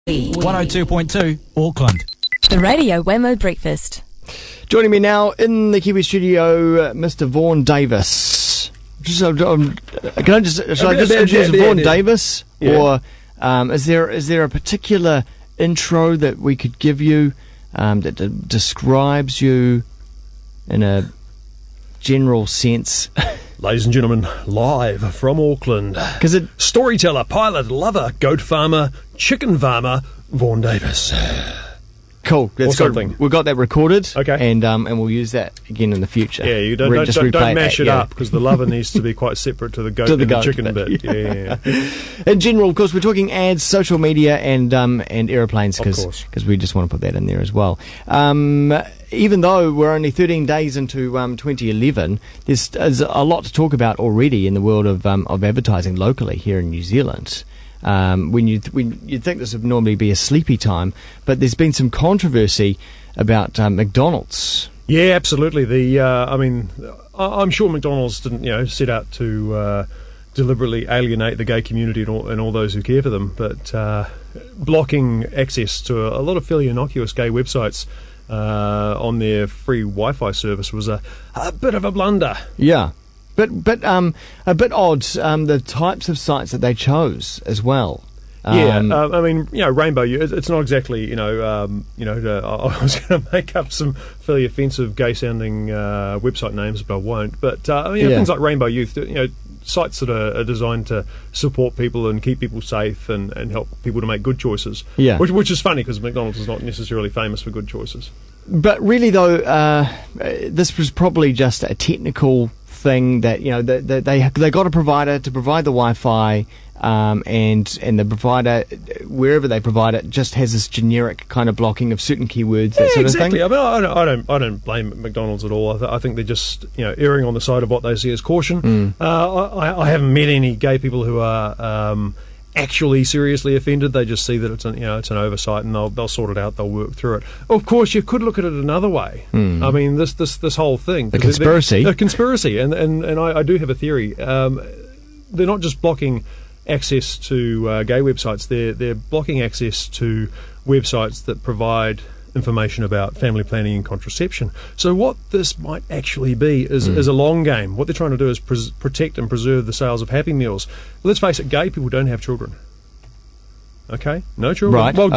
102.2 Auckland. The Radio Wammo Breakfast. Joining me now in the Kiwi studio, Mr. Vaughn Davis. Should I just introduce Vaughn Davis? Yeah. Or is there a particular intro that we could give you that describes you in a general sense? Ladies and gentlemen, live from Auckland. Storyteller, pilot, lover, goat farmer, chicken farmer, Vaughn Davis. Cool. That's good. Something. We've got that recorded. Okay. And we'll use that again in the future. Yeah, you don't mash it up, because the lover needs to be quite separate to the goat and the chicken bit. Yeah. In general, of course, we're talking ads, social media, and aeroplanes, because we just want to put that in there as well. Even though we're only 13 days into 2011, there's a lot to talk about already in the world of advertising locally here in New Zealand. When you'd think this would normally be a sleepy time, but there's been some controversy about McDonald's. Yeah, absolutely. I'm sure McDonald's didn't, set out to deliberately alienate the gay community and all those who care for them, but blocking access to a lot of fairly innocuous gay websites on their free Wi-Fi service was a bit of a blunder. Yeah. But a bit odd, the types of sites that they chose as well. Rainbow Youth, it's not exactly, I was going to make up some fairly offensive gay-sounding website names, but I won't. But, things like Rainbow Youth, sites that are designed to support people and keep people safe and help people to make good choices. Yeah. Which is funny, because McDonald's is not necessarily famous for good choices. But really, though, this was probably just a technical thing that they got a provider to provide the Wi-Fi, and the provider, wherever they provide it, just has this generic kind of blocking of certain keywords, that sort of thing. Exactly. I don't blame McDonald's at all. I think they're just erring on the side of what they see as caution. I haven't met any gay people who are actually seriously offended. They just see that it's an oversight, and they'll sort it out. They'll work through it. Of course, you could look at it another way. I mean, this whole thing, the conspiracy, and I do have a theory. They're not just blocking access to gay websites. They're blocking access to websites that provide information about family planning and contraception. So what this might actually be is a long game. What they're trying to do is protect and preserve the sales of Happy Meals. Let's face it, gay people don't have children. Okay? No children? Right. Well,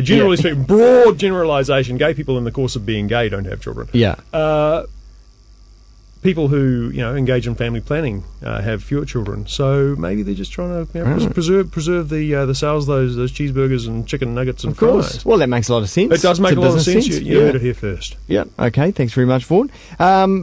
generally speaking, broad generalisation, gay people in the course of being gay don't have children. Yeah. People who engage in family planning have fewer children, so maybe they're just trying to preserve the sales of those cheeseburgers and chicken nuggets and fries. Of course. Well, that makes a lot of sense. It does make a lot of sense. You heard it here first. Yeah. Okay. Thanks very much, Vaughn.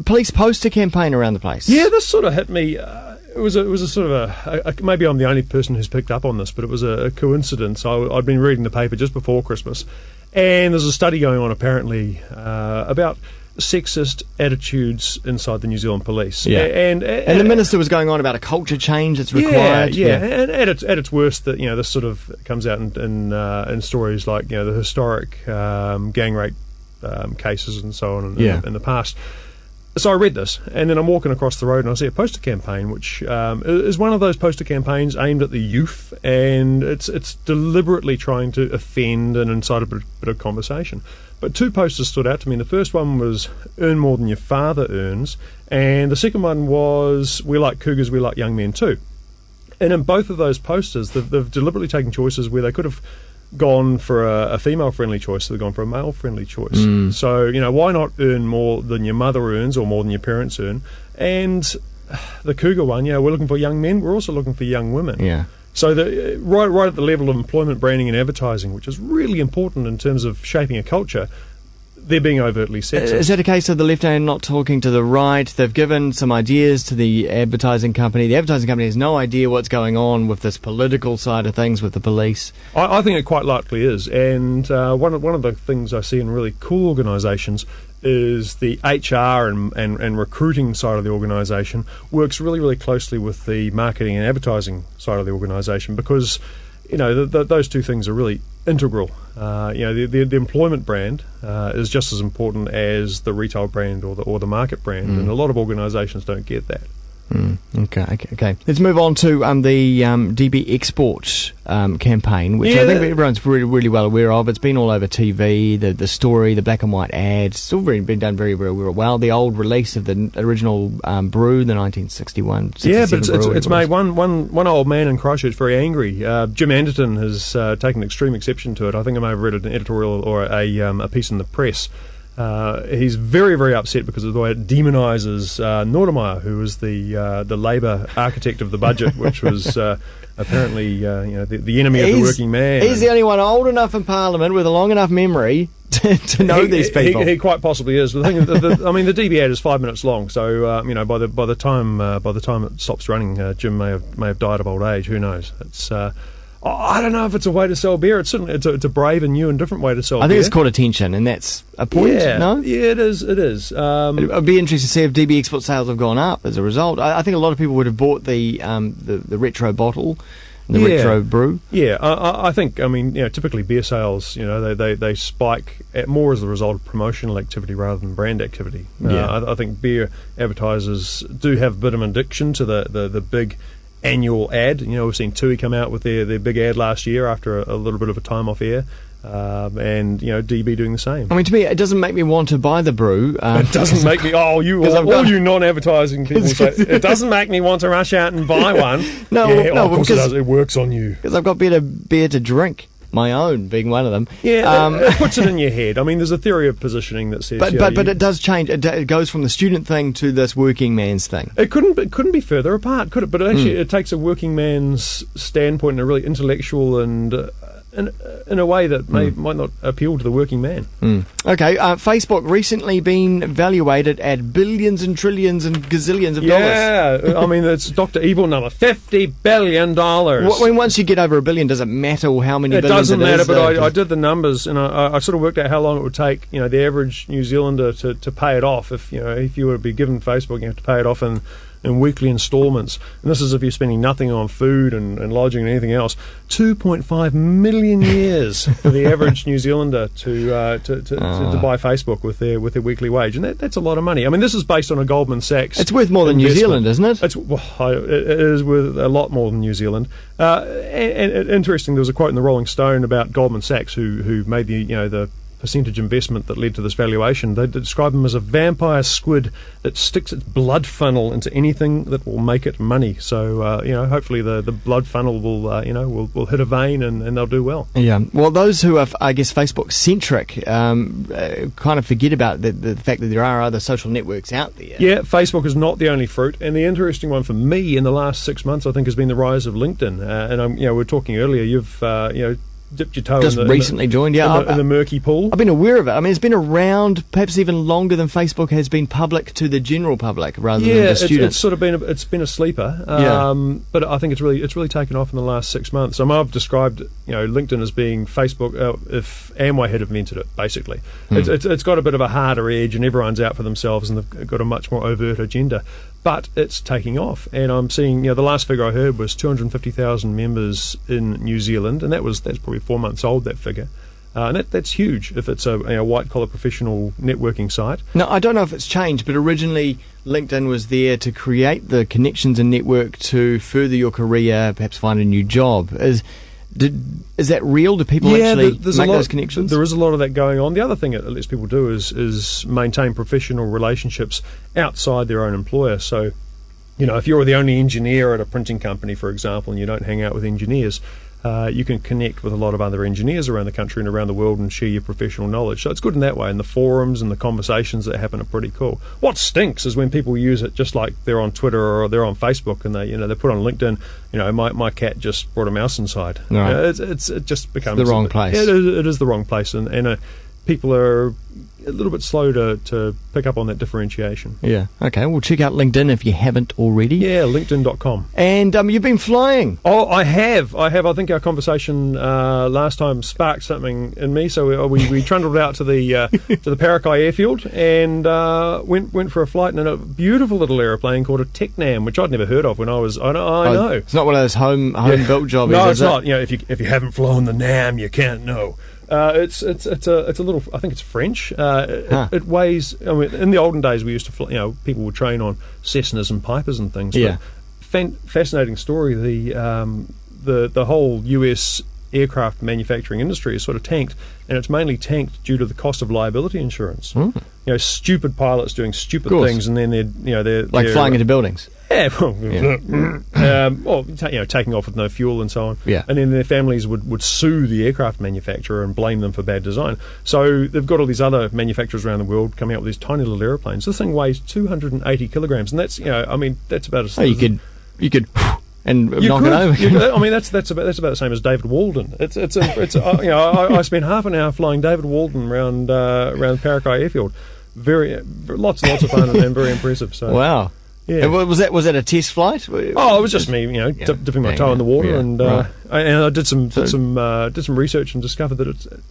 Police poster campaign around the place. Yeah, this sort of hit me. It was a sort of a maybe I'm the only person who's picked up on this, but it was a coincidence. I'd been reading the paper just before Christmas, and there's a study going on apparently about sexist attitudes inside the New Zealand Police. Yeah. And the minister was going on about a culture change that's required. Yeah. And at its worst, that this sort of comes out in stories like the historic gang rape cases and so on in the past. So I read this, and then I'm walking across the road and I see a poster campaign, which is one of those poster campaigns aimed at the youth, and it's deliberately trying to offend and incite a bit of conversation. But two posters stood out to me. The first one was "Earn more than your father earns," and the second one was "We like cougars, we like young men too." And in both of those posters, they've deliberately taken choices where they could have gone for a female-friendly choice, they've gone for a male-friendly choice. So, why not earn more than your mother earns or more than your parents earn? And the cougar one, we're looking for young men, we're also looking for young women. Yeah. So right at the level of employment, branding and advertising, which is really important in terms of shaping a culture, they're being overtly sexist. Is that a case of the left hand not talking to the right? They've given some ideas to the advertising company. The advertising company has no idea what's going on with this political side of things with the police. I think it quite likely is. And one of the things I see in really cool organisations is the HR and recruiting side of the organisation works really, really closely with the marketing and advertising side of the organisation, because those two things are really integral. The employment brand is just as important as the retail brand or the market brand, and a lot of organisations don't get that. Okay. Let's move on to the DB Export campaign, which I think everyone's really well aware of. It's been all over TV, the story, the black and white ads. It's all been done very, very well. The old release of the original brew, the 1961. Yeah, but it's made one old man in Christchurch very angry. Jim Anderton has taken extreme exception to it. I think I may have read an editorial or a piece in the press. He's very, very upset because of the way it demonises Nordemeyer, who was the Labour architect of the budget, which was apparently the enemy of the working man. He's the only one old enough in Parliament with a long enough memory to know these people. He quite possibly is. But the DB ad is 5 minutes long, so by the time it stops running, Jim may have died of old age. Who knows? It's. I don't know if it's a way to sell beer. It's certainly it's a brave and new and different way to sell beer. I think it's caught attention, and that's a point, no? Yeah, it is. It is. It'd be interesting to see if DB Export sales have gone up as a result. I think a lot of people would have bought the retro bottle, the retro brew. Yeah, I think, typically beer sales, they spike more as a result of promotional activity rather than brand activity. I think beer advertisers do have a bit of an addiction to the big annual ad. We've seen TUI come out with their big ad last year after a little bit of a time off air, and DB doing the same. I mean, to me, it doesn't make me want to buy the brew. It doesn't make me. All you non-advertising people say it doesn't make me want to rush out and buy one. Of course it does. It works on you because I've got better beer to drink. My own being one of them. Yeah, it puts it in your head. I mean, there's a theory of positioning that says... But it does change. It goes from the student thing to this working man's thing. It couldn't be further apart, could it? But actually, it takes a working man's standpoint in a really intellectual and... in a way that might not appeal to the working man. Okay, Facebook recently been evaluated at billions and trillions and gazillions of dollars. Yeah, I mean, it's Dr. Evil number, $50 billion. Once you get over $1 billion, does it matter how many billions it doesn't matter, but I did the numbers, and I sort of worked out how long it would take, the average New Zealander to pay it off. If you were to be given Facebook, you have to pay it off in weekly instalments, and this is if you're spending nothing on food and lodging and anything else. 2.5 million years for the average New Zealander to buy Facebook with their weekly wage, and that's a lot of money. I mean, this is based on a Goldman Sachs. It's worth more than New Zealand, isn't it? It is worth a lot more than New Zealand. And interesting, there was a quote in the Rolling Stone about Goldman Sachs, who made the percentage investment that led to this valuation. They describe them as a vampire squid that sticks its blood funnel into anything that will make it money. So hopefully the blood funnel will hit a vein and they'll do well. Yeah. Well, those who are, I guess, Facebook centric kind of forget about the fact that there are other social networks out there. Yeah, Facebook is not the only fruit, and the interesting one for me in the last 6 months, I think, has been the rise of LinkedIn. And we were talking earlier. You've dipped your toe recently joined, in the murky pool. I've been aware of it. I mean, it's been around perhaps even longer than Facebook has been public to the general public, rather than the students. It's sort of been a sleeper. But I think it's really taken off in the last 6 months. I've described LinkedIn as being Facebook if Amway had invented it. Basically, it's got a bit of a harder edge, and everyone's out for themselves, and they've got a much more overt agenda. But it's taking off, and I'm seeing. The last figure I heard was 250,000 members in New Zealand, and that's probably 4 months old. That figure, and that's huge if it's a white collar professional networking site. No, I don't know if it's changed, but originally LinkedIn was there to create the connections and network to further your career, perhaps find a new job. Is that real? Do people actually make those connections? There is a lot of that going on. The other thing it lets people do is maintain professional relationships outside their own employer. So, if you're the only engineer at a printing company, for example, and you don't hang out with engineers, you can connect with a lot of other engineers around the country and around the world and share your professional knowledge. So it's good in that way, and the forums and the conversations that happen are pretty cool. What stinks is when people use it just like they're on Twitter or they're on Facebook, and they put on LinkedIn, my cat just brought a mouse inside. Right. It just becomes the wrong place. It is the wrong place, and people are a little bit slow to pick up on that differentiation. Yeah. Okay. Well, check out LinkedIn if you haven't already. Yeah, LinkedIn.com. And you've been flying. Oh, I have. I think our conversation last time sparked something in me. So we trundled out to the Parakai airfield and went for a flight in a beautiful little aeroplane called a Technam, which I'd never heard of when I was. I know. It's not one of those home built jobs. No, it's not. If you haven't flown the Nam, you can't know. It's a little. I think it's French. It weighs. I mean, in the olden days, we used to people would train on Cessnas and Pipers and things. Yeah. Fascinating story. The whole US aircraft manufacturing industry is sort of tanked, and it's mainly tanked due to the cost of liability insurance. Stupid pilots doing stupid things, and then they're flying into buildings. Yeah, taking off with no fuel and so on. Yeah. And then their families would sue the aircraft manufacturer and blame them for bad design. So they've got all these other manufacturers around the world coming out with these tiny little airplanes. This thing weighs 280 kilograms, and that's that's about as you could and knock it over. I mean, that's about the same as David Walden. I spent half an hour flying David Walden around Parakai Airfield. Lots and lots of fun and very impressive. So wow. Yeah. And was that a test flight? Oh, it was just me, dipping my toe in the water, and I did some research and discovered that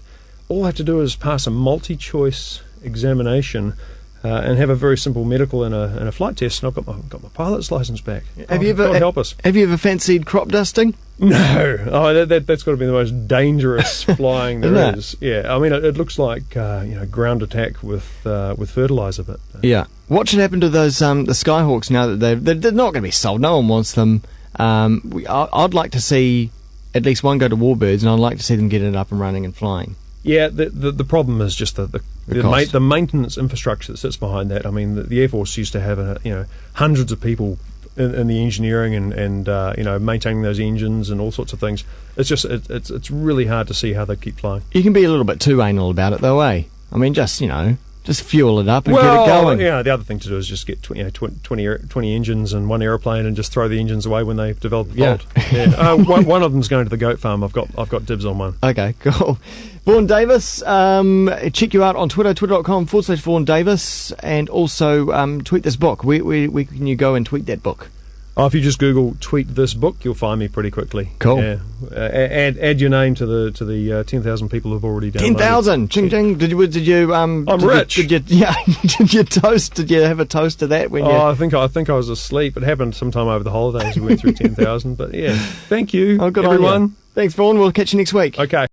all I have to do is pass a multi-choice examination. And have a very simple medical and a flight test, and I've got my pilot's license back. Have you ever fancied crop dusting? No. That's got to be the most dangerous flying there is. Yeah. I mean, it looks like ground attack with fertilizer, but yeah. What should happen to those the Skyhawks now that they're not going to be sold? No one wants them. I'd like to see at least one go to Warbirds, and I'd like to see them get it up and running and flying. Yeah, the problem is just the maintenance infrastructure that sits behind that. I mean, the Air Force used to have hundreds of people in the engineering and maintaining those engines and all sorts of things. It's just it's really hard to see how they keep flying. You can be a little bit too anal about it, though, eh? I mean, just fuel it up and get it going. Yeah, the other thing to do is just get 20 engines and one aeroplane and just throw the engines away when they develop the fault. Yeah. One of them's going to the goat farm. I've got dibs on one. Okay, cool. Vaughn Davis, check you out on Twitter, twitter.com/Vaughn Davis, and also tweet this book. Where can you go and tweet that book? Oh, if you just Google "tweet this book," you'll find me pretty quickly. Cool. Yeah. Add your name to the 10,000 people who've already downloaded. 10,000. Ching ching. Did you? I'm rich. Did you toast? Did you have a toast to that when you? I think I was asleep. It happened sometime over the holidays. We went through 10,000. But yeah, thank you, good everyone. Thanks, Vaughn. We'll catch you next week. Okay.